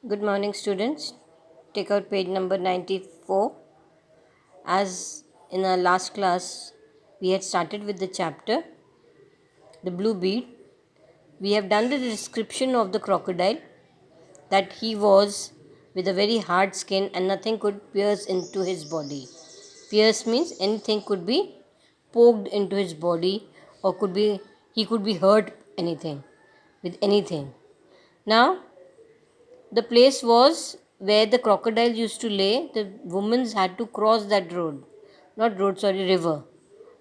Good morning, students. Take out page number 94. As in our last class, we had started with the chapter The Blue Bead. We have done the description of the crocodile, that he was with a very hard skin and nothing could pierce into his body. Pierce means anything could be poked into his body, or he could be hurt anything with anything. Now, the place was where the crocodiles used to lay. The women had to cross that river.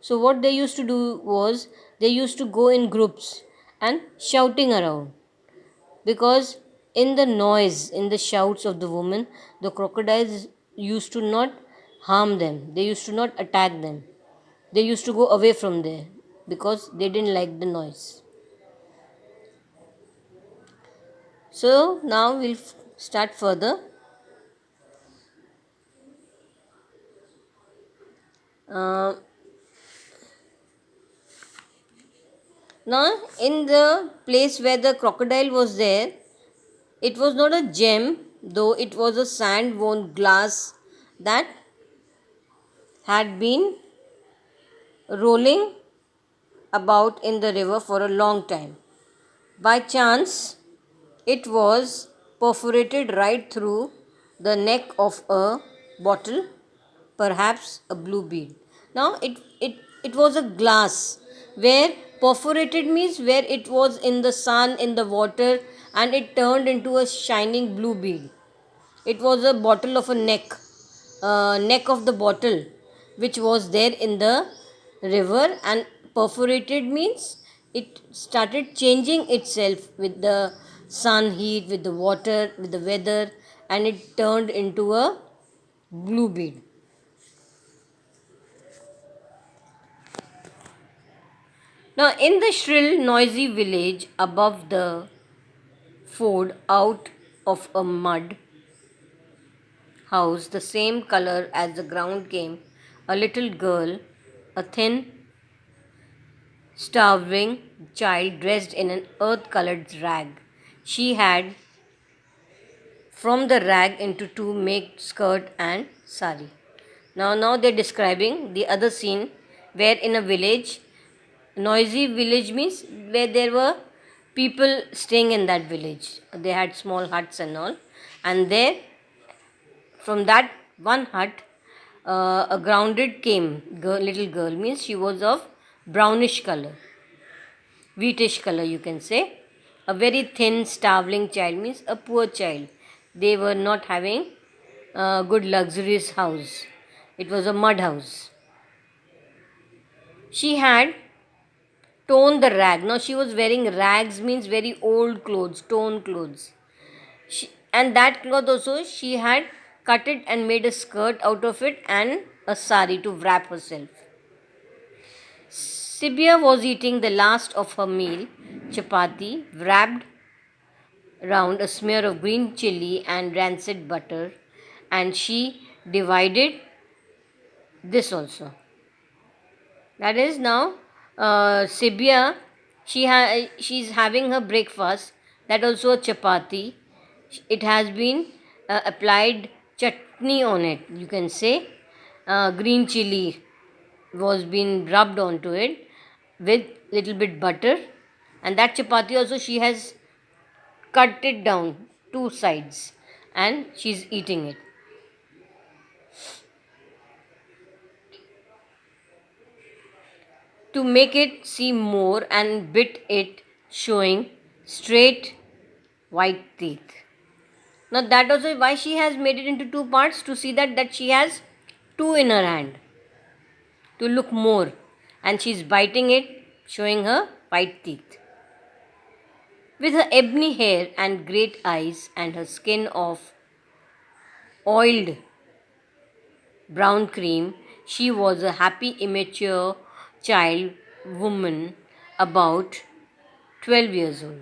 So, what they used to do was they used to go in groups and shouting around, because in the noise, in the shouts of the women, the crocodiles used to not harm them, they used to not attack them, they used to go away from there because they didn't like the noise. So, now we'll start further. Uh, Now, in the place where the crocodile was there, it was not a gem, though it was a sand worn glass that had been rolling about in the river for a long time. By chance, it was perforated right through the neck of a bottle, perhaps a blue bead. Now, it was a glass where perforated means where it was in the sun, in the water, and it turned into a shining blue bead. It was a bottle of a neck of the bottle which was there in the river, and perforated means it started changing itself with the sun heat, with the water, with the weather, and it turned into a blue bead. Now, in the shrill, noisy village above the ford, out of a mud house, the same color as the ground, came a little girl, a thin, starving child dressed in an earth colored rag. She had from the rag into two make skirt and sari. Now they're describing the other scene where in a village, noisy village means where there were people staying in that village. They had small huts and all, and there from that one hut, a grounded little girl means she was of brownish color, wheatish color, you can say. A very thin, starveling child means a poor child. They were not having a good, luxurious house. It was a mud house. She had torn the rag. Now she was wearing rags means very old clothes, torn clothes. And that cloth also she had cut it and made a skirt out of it and a sari to wrap herself. Sibia was eating the last of her meal, chapati, wrapped round a smear of green chili and rancid butter, and she divided this also. That is now Sibia, she's having her breakfast. That also a chapati. It has been applied chutney on it. You can say green chili was been rubbed onto it with little bit butter, and that chapati also she has cut it down two sides and she's eating it. To make it seem more and bit it, showing straight white teeth. Now that also why she has made it into two parts, to see that she has two in her hand, to look more, and she's biting it, showing her white teeth. With her ebony hair and great eyes and her skin of oiled brown cream, she was a happy immature child woman about 12 years old.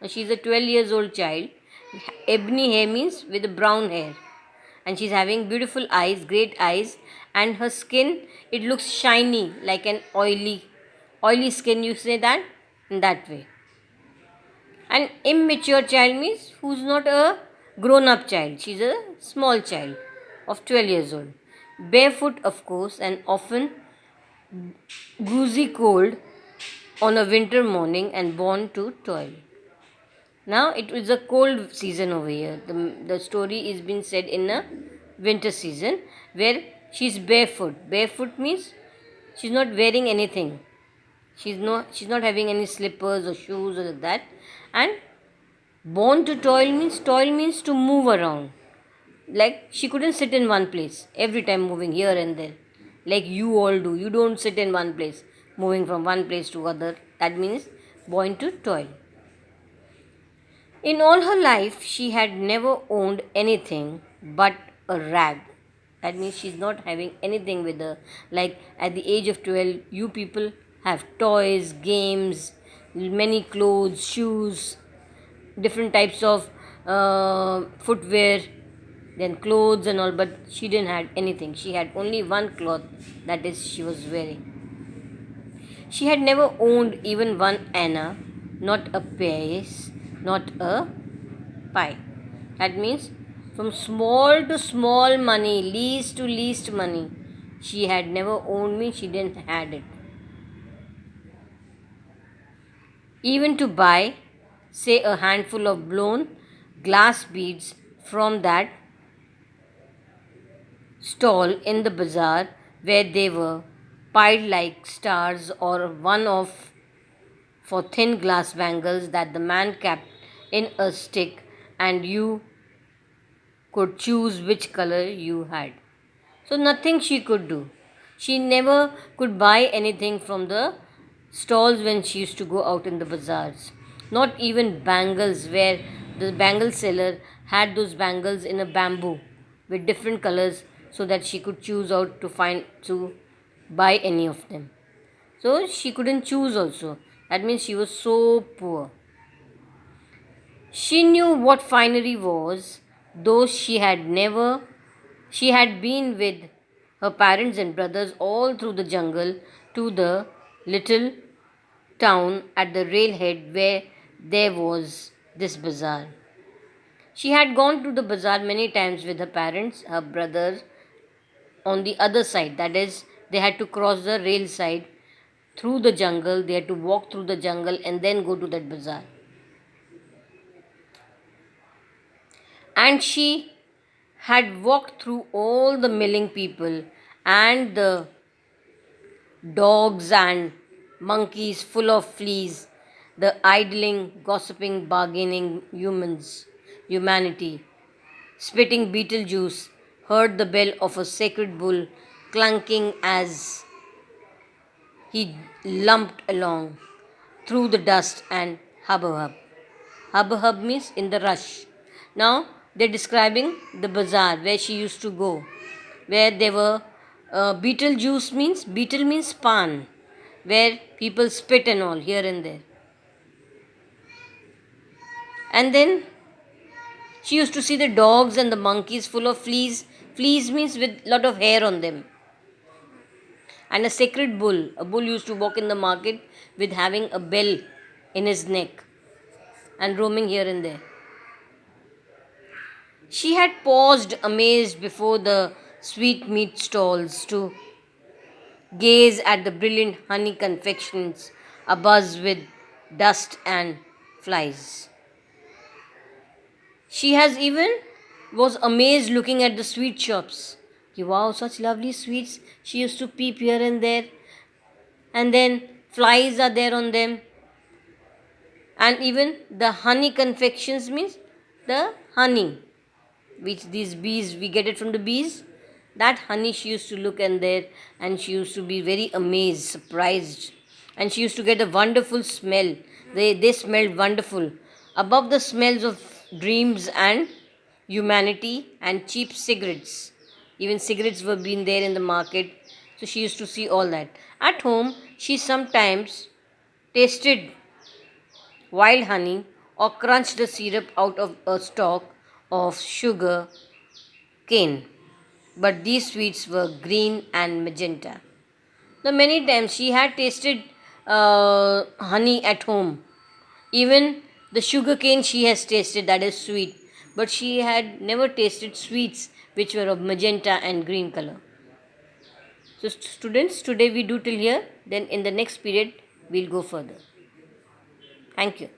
Now she's a 12 years old child. Ebony hair means with brown hair. And she's having beautiful eyes, great eyes, and her skin, it looks shiny like an oily skin, you say that in that way. An immature child means who's not a grown up child. She's a small child of 12 years old. Barefoot, of course, and often goosey cold on a winter morning and born to toil. Now it is a cold season over here. The story is being said in a winter season where she's barefoot. Barefoot means she's not wearing anything. She's not having any slippers or shoes or like that. And born to toil means to move around. Like she couldn't sit in one place every time moving here and there. Like you all do. You don't sit in one place, moving from one place to other. That means born to toil. In all her life, she had never owned anything but a rag. That means she's not having anything with her. Like at the age of 12, you people have toys, games, many clothes, shoes, different types of footwear, then clothes and all, but she didn't have anything. She had only one cloth, that is, she was wearing. She had never owned even one anna, not a piece, not a pie. That means from small to small money, least to least money, she had never owned me, she didn't had it. Even to buy, say, a handful of blown glass beads from that stall in the bazaar where they were piled like stars, or one of for thin glass bangles that the man kept in a stick, and you could choose which color you had. So nothing she could do. She never could buy anything from the stalls when she used to go out in the bazaars. Not even bangles, where the bangle seller had those bangles in a bamboo with different colors so that she could choose out to buy any of them. So she couldn't choose also. That means she was so poor. She knew what finery was, though she had been with her parents and brothers all through the jungle to the little town at the railhead where there was this bazaar. She had gone to the bazaar many times with her parents, her brothers on the other side. That is, they had to cross the rail side through the jungle, they had to walk through the jungle and then go to that bazaar. And she had walked through all the milling people and the dogs and monkeys full of fleas, the idling, gossiping, bargaining humanity, spitting Beetlejuice, heard the bell of a sacred bull clunking as he lumped along through the dust and hubbub. Hubbub means in the rush. Now they're describing the bazaar where she used to go, where there were beetle means pan, where people spit and all here and there. And then she used to see the dogs and the monkeys full of fleas. Fleas means with lot of hair on them. And a sacred bull. A bull used to walk in the market with having a bell in his neck and roaming here and there. She had paused amazed before the sweetmeat stalls to gaze at the brilliant honey confections abuzz with dust and flies. She has even was amazed looking at the sweet shops. Wow, such lovely sweets. She used to peep here and there, and then flies are there on them. And even the honey confections means the honey, which these bees, we get it from the bees. That honey she used to look in there, and she used to be very amazed, surprised. And she used to get a wonderful smell. They smelled wonderful. Above the smells of dreams and humanity and cheap cigarettes. Even cigarettes were being there in the market. So she used to see all that. At home, she sometimes tasted wild honey or crunched the syrup out of a stalk of sugar cane. But these sweets were green and magenta. Now, many times she had tasted honey at home. Even the sugar cane she has tasted, that is sweet. but she had never tasted sweets which were of magenta and green color. So, students, today we do till here, then in the next period we'll go further. Thank you.